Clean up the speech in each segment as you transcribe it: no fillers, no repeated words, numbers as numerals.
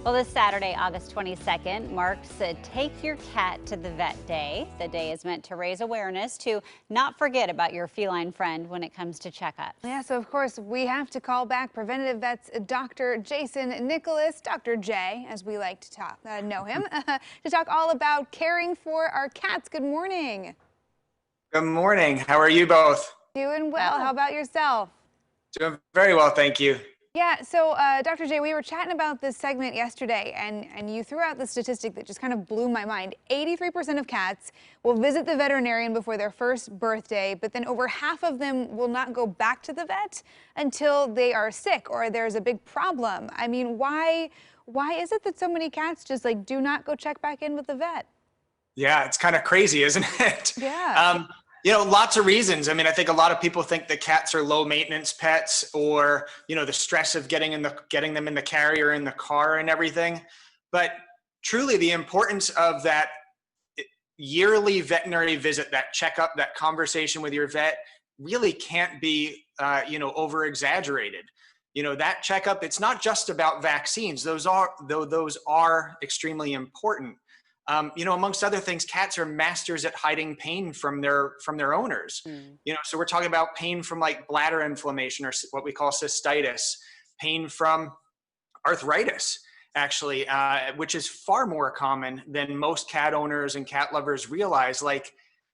Well, this Saturday, August 22nd, marks Take Your Cat to the Vet Day. The day is meant to raise awareness to not forget about your feline friend when it comes to checkups. Yeah, so of course we have to call back preventative vets Dr. Jason Nicholas, Dr. J, as we like to know him, to talk all about caring for our cats. Good morning. Good morning. How are you both? Doing well. How about yourself? Doing very well, thank you. Yeah, so Dr. J, we were chatting about this segment yesterday, and you threw out the statistic that just kind of blew my mind. 83% of cats will visit the veterinarian before their first birthday, but then over half of them will not go back to the vet until they are sick or there's a big problem. I mean, why is it that so many cats just do not go check back in with the vet? Yeah, it's kind of crazy, isn't it? Yeah. Lots of reasons. I mean, I think a lot of people think that cats are low maintenance pets, or, the stress of getting them in the carrier, in the car and everything. But truly the importance of that yearly veterinary visit, that checkup, that conversation with your vet really can't be, over exaggerated. That checkup, it's not just about vaccines. Those are extremely important. Amongst other things, cats are masters at hiding pain from their owners. So we're talking about pain from like bladder inflammation, or what we call cystitis, pain from arthritis, actually, which is far more common than most cat owners and cat lovers realize. Like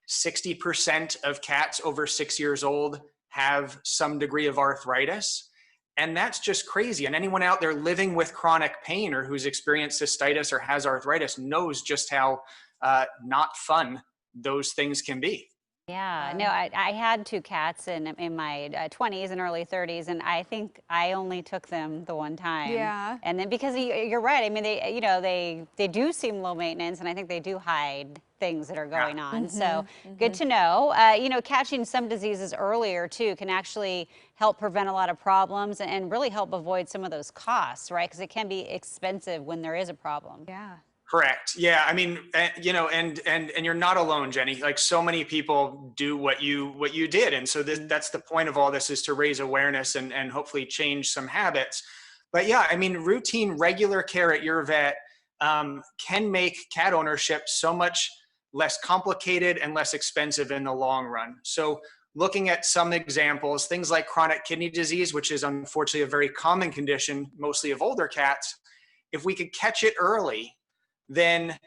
60% of cats over 6 years old have some degree of arthritis. And that's just crazy. And anyone out there living with chronic pain or who's experienced cystitis or has arthritis knows just how not fun those things can be. Yeah, no, I had two cats in my 20s and early 30s, and I think I only took them the one time. Yeah. And then because you're right, I mean, they do seem low maintenance, and I think they do hide things that are going on. So good to know. Catching some diseases earlier too can actually help prevent a lot of problems and really help avoid some of those costs, right? Because it can be expensive when there is a problem. Yeah. Correct. Yeah. I mean, and you're not alone, Jenny. Like, so many people do what you did. And so that's the point of all this, is to raise awareness and hopefully change some habits. But yeah, I mean, routine, regular care at your vet can make cat ownership so much less complicated and less expensive in the long run. So looking at some examples, things like chronic kidney disease, which is unfortunately a very common condition, mostly of older cats, if we could catch it early, then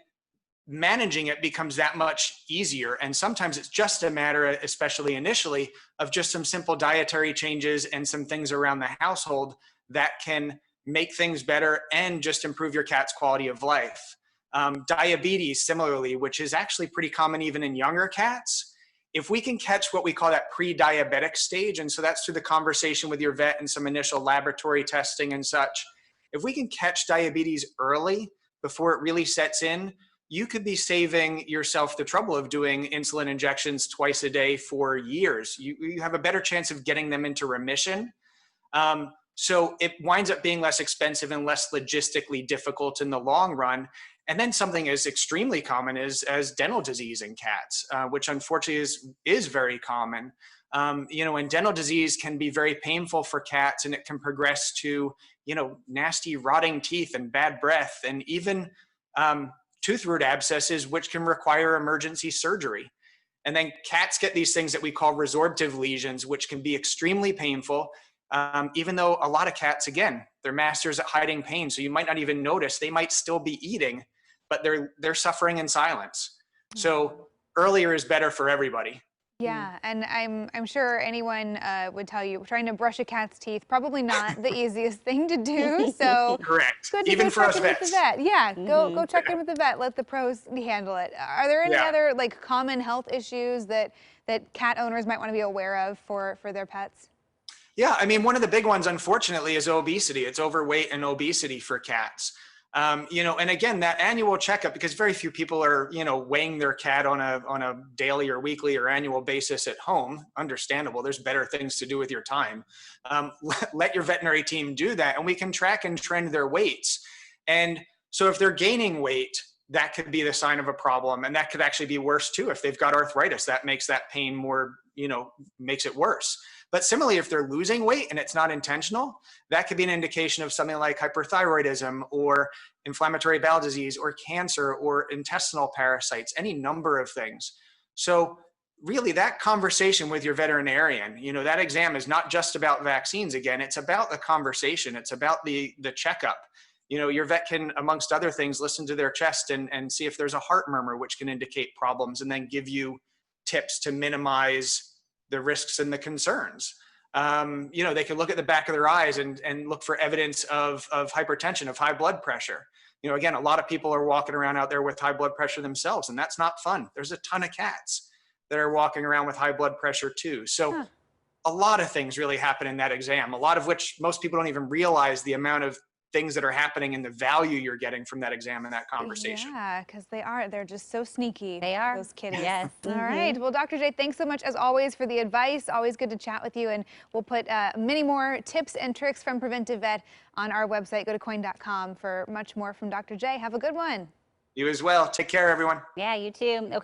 managing it becomes that much easier. And sometimes it's just a matter, especially initially, of just some simple dietary changes and some things around the household that can make things better and just improve your cat's quality of life. Diabetes, similarly, which is actually pretty common even in younger cats. If we can catch what we call that pre-diabetic stage, and so that's through the conversation with your vet and some initial laboratory testing and such, if we can catch diabetes early, before it really sets in, you could be saving yourself the trouble of doing insulin injections twice a day for years. You have a better chance of getting them into remission. So it winds up being less expensive and less logistically difficult in the long run. And then something as extremely common as dental disease in cats, which unfortunately is very common. And dental disease can be very painful for cats, and it can progress to, nasty rotting teeth and bad breath, and even tooth root abscesses, which can require emergency surgery. And then cats get these things that we call resorptive lesions, which can be extremely painful, even though a lot of cats, again, they're masters at hiding pain. So you might not even notice. They might still be eating, but they're suffering in silence. So earlier is better for everybody. Yeah, and I'm sure anyone would tell you trying to brush a cat's teeth, probably not the easiest thing to do. So correct. Good to Even go for check us in with the vets. vet. Yeah, go check in with the vet. Let the pros handle it. Are there any other common health issues that cat owners might want to be aware of for their pets? Yeah, I mean, one of the big ones, unfortunately, is obesity. It's overweight and obesity for cats. And again, that annual checkup, because very few people are, weighing their cat on a daily or weekly or annual basis at home. Understandable. There's better things to do with your time. Let your veterinary team do that, and we can track and trend their weights. And so if they're gaining weight, that could be the sign of a problem. And that could actually be worse too. If they've got arthritis, that makes that pain more, makes it worse. But similarly, if they're losing weight and it's not intentional, that could be an indication of something like hyperthyroidism or inflammatory bowel disease or cancer or intestinal parasites, any number of things. So really that conversation with your veterinarian, that exam is not just about vaccines. Again, it's about the conversation. It's about the checkup. Your vet can, amongst other things, listen to their chest and see if there's a heart murmur, which can indicate problems, and then give you tips to minimize the risks and the concerns. They can look at the back of their eyes and look for evidence of hypertension, of high blood pressure. Again, a lot of people are walking around out there with high blood pressure themselves, and that's not fun. There's a ton of cats that are walking around with high blood pressure too. So a lot of things really happen in that exam, a lot of which most people don't even realize the amount of things that are happening and the value you're getting from that exam and that conversation. Yeah, because they're just so sneaky. They are. Those kitties. Yes. All right. Well, Dr. J, thanks so much as always for the advice. Always good to chat with you. And we'll put many more tips and tricks from Preventive Vet on our website. Go to coin.com for much more from Dr. J. Have a good one. You as well. Take care, everyone. Yeah, you too. Okay.